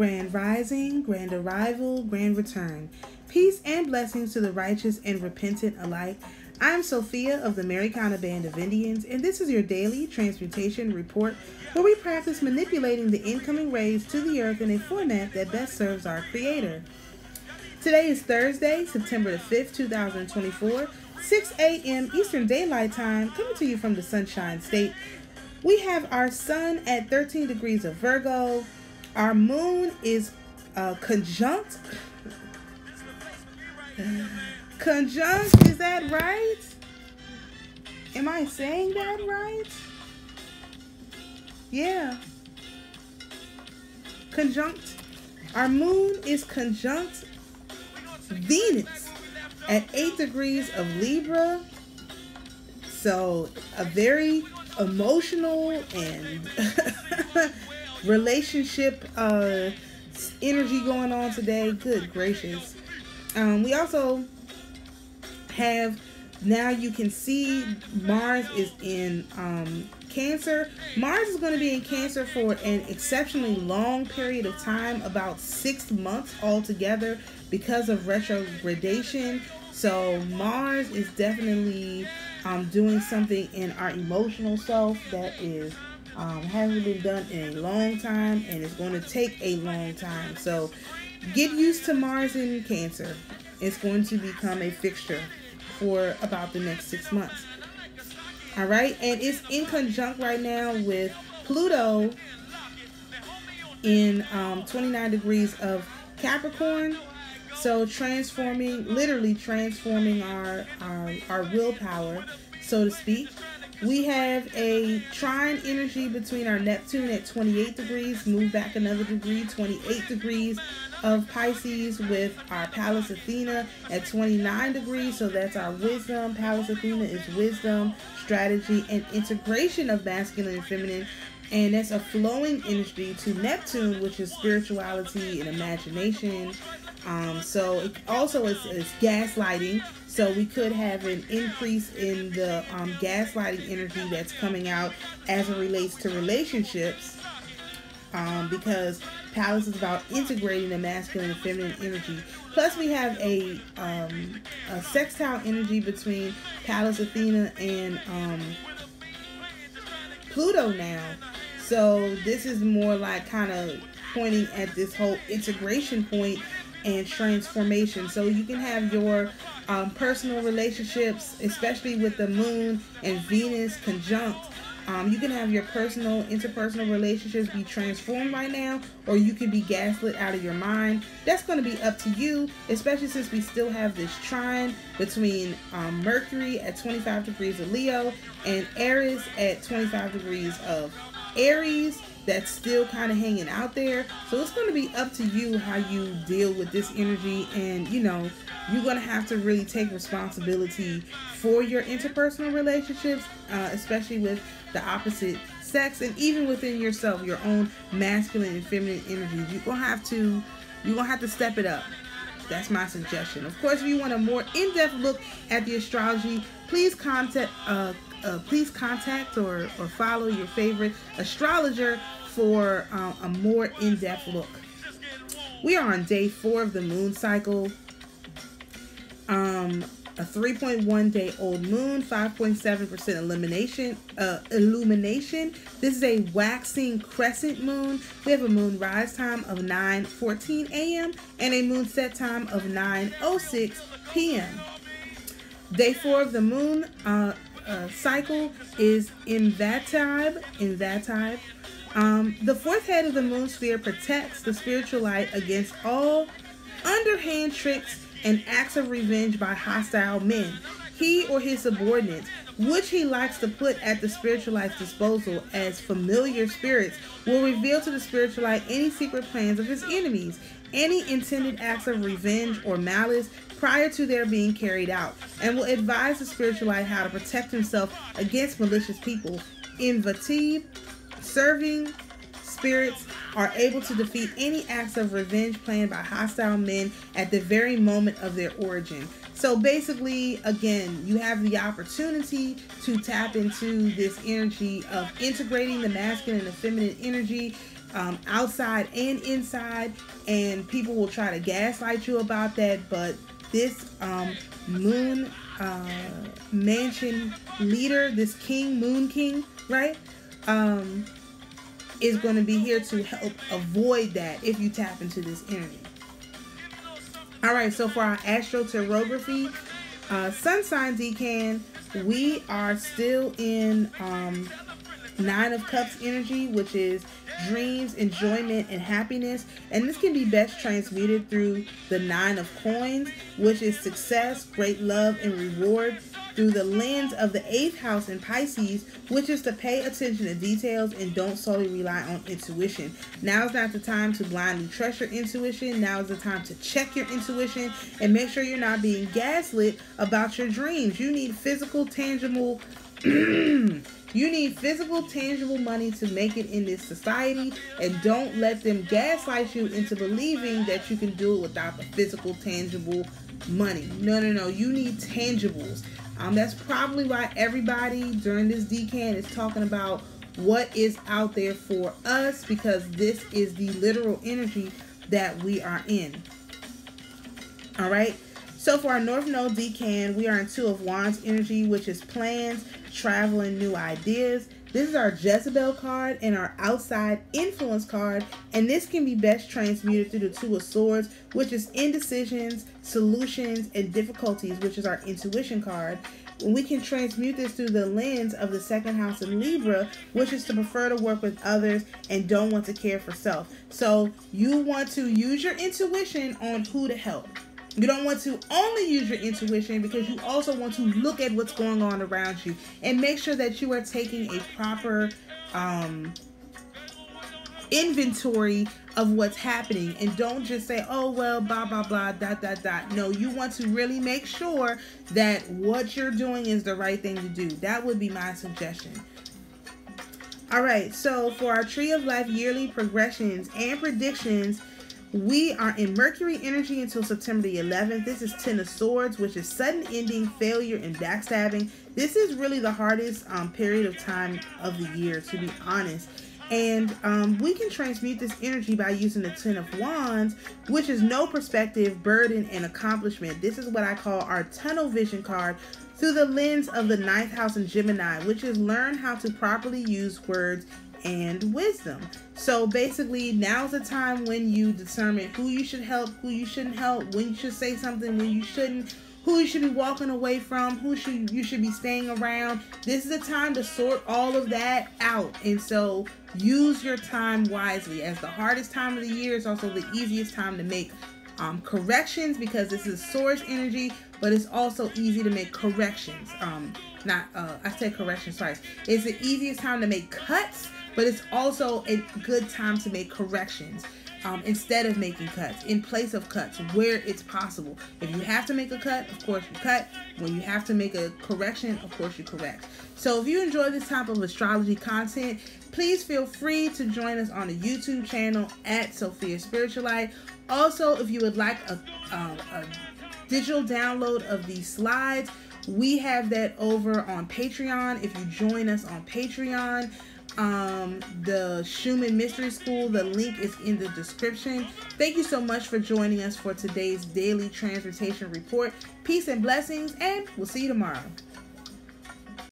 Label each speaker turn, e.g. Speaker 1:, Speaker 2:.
Speaker 1: Grand rising, grand arrival, grand return. Peace and blessings to the righteous and repentant alike. I am Sophia of the AmaruKhan Band of Indians, and this is your daily Transmutation report where we practice manipulating the incoming rays to the earth in a format that best serves our Creator. Today is Thursday, September the 5th, 2024, 6 a.m. Eastern Daylight Time, coming to you from the Sunshine State. We have our sun at 13 degrees of Virgo. Our moon is conjunct. Conjunct, is that right? Am I saying that right? Yeah. Conjunct. Our moon is conjunct Venus at 8 degrees of Libra. So a very emotional and relationship energy going on today. Good gracious. We also have, now you can see Mars is in Cancer. Mars is going to be in Cancer for an exceptionally long period of time, about 6 months altogether, because of retrogradation. So Mars is definitely doing something in our emotional self that is hasn't been done in a long time, and it's going to take a long time. So get used to Mars in Cancer. It's going to become a fixture for about the next 6 months. All right, and it's in conjunct right now with Pluto in 29 degrees of Capricorn. So literally transforming our willpower, so to speak. We have a trine energy between our Neptune at 28 degrees, move back another degree, 28 degrees of Pisces, with our Pallas Athena at 29 degrees. So that's our wisdom. Pallas Athena is wisdom, strategy, and integration of masculine and feminine. And that's a flowing energy to Neptune, which is spirituality and imagination. So it also is gaslighting. So we could have an increase in the gaslighting energy that's coming out as it relates to relationships, because Pallas is about integrating the masculine and feminine energy. Plus we have a sextile energy between Pallas Athena and Pluto now. So this is more like kind of pointing at this whole integration point and transformation. So you can have your personal relationships, especially with the moon and Venus conjunct. You can have your interpersonal relationships be transformed right now, or you can be gaslit out of your mind. That's going to be up to you, especially since we still have this trine between Mercury at 25 degrees of Leo and Aries at 25 degrees of Aries. That's still kind of hanging out there. So it's going to be up to you how you deal with this energy. And you're going to have to really take responsibility for your interpersonal relationships, especially with the opposite sex, and even within yourself, your own masculine and feminine energies. You're gonna have to step it up. That's my suggestion. Of course, if you want a more in-depth look at the astrology, please contact or follow your favorite astrologer for a more in-depth look. We are on day 4 of the moon cycle. A 3.1 day old moon, 5.7% illumination. This is a waxing crescent moon. We have a moon rise time of 9:14 a.m. and a moon set time of 9:06 p.m. Day 4 of the moon cycle is in Vatab. The fourth head of the moon sphere protects the spiritualite against all underhand tricks and acts of revenge by hostile men, he or his subordinates, which he likes to put at the spiritualite's disposal as familiar spirits, will reveal to the spiritualite any secret plans of his enemies, any intended acts of revenge or malice prior to their being carried out, and will advise the spiritualite how to protect himself against malicious people. In Vatib, serving spirits are able to defeat any acts of revenge planned by hostile men at the very moment of their origin. So basically, again, you have the opportunity to tap into this energy of integrating the masculine and feminine energy outside and inside, and people will try to gaslight you about that. But this moon mansion leader, this king, moon king, right, is going to be here to help avoid that if you tap into this energy. All right, so for our astroterography sun sign decan, we are still in Nine of Cups energy, which is dreams, enjoyment, and happiness. And this can be best transmuted through the Nine of Coins, which is success, great love, and reward, through the lens of the 8th house in Pisces, which is to pay attention to details and don't solely rely on intuition. Now is not the time to blindly trust your intuition. Now is the time to check your intuition and make sure you're not being gaslit about your dreams. You need physical, tangible money to make it in this society, and don't let them gaslight you into believing that you can do it without the physical, tangible money. No. You need tangibles. That's probably why everybody during this decan is talking about what is out there for us, because this is the literal energy that we are in. All right. So for our North Node decan, we are in Two of Wands energy, which is plans, travel, and new ideas. This is our Jezebel card and our outside influence card, and this can be best transmuted through the Two of Swords, which is indecisions, solutions, and difficulties, which is our intuition card. And we can transmute this through the lens of the 2nd house in Libra, which is to prefer to work with others and don't want to care for self. So you want to use your intuition on who to help. You don't want to only use your intuition, because you also want to look at what's going on around you and make sure that you are taking a proper inventory of what's happening, and don't just say, oh well, blah blah blah, dot dot dot. No, you want to really make sure that what you're doing is the right thing to do. That would be my suggestion. All right, so for our Tree of Life yearly progressions and predictions, we are in Mercury energy until September the 11th. This is 10 of Swords, which is sudden ending, failure, and backstabbing. This is really the hardest period of time of the year, to be honest. And we can transmute this energy by using the 10 of Wands, which is no perspective, burden, and accomplishment. This is what I call our tunnel vision card, through the lens of the 9th house in Gemini, which is learn how to properly use words and wisdom. So basically, now's the time when you determine who you should help, who you shouldn't help, when you should say something, when you shouldn't, who you should be walking away from, who you should be staying around. This is the time to sort all of that out. And so use your time wisely. As the hardest time of the year is also the easiest time to make corrections, because this is source energy, but it's also easy to make corrections. I said corrections twice. It's the easiest time to make cuts, but it's also a good time to make corrections instead of making cuts, in place of cuts where it's possible. If you have to make a cut, of course you cut. When you have to make a correction, of course you correct. So if you enjoy this type of astrology content, please feel free to join us on the YouTube channel at Sophia Spiritualite. Also, if you would like a digital download of these slides, we have that over on Patreon. If you join us on Patreon, the Schumann Mystery School, the link is in the description. Thank you so much for joining us for today's daily Transmutation report. Peace and blessings, and we'll see you tomorrow.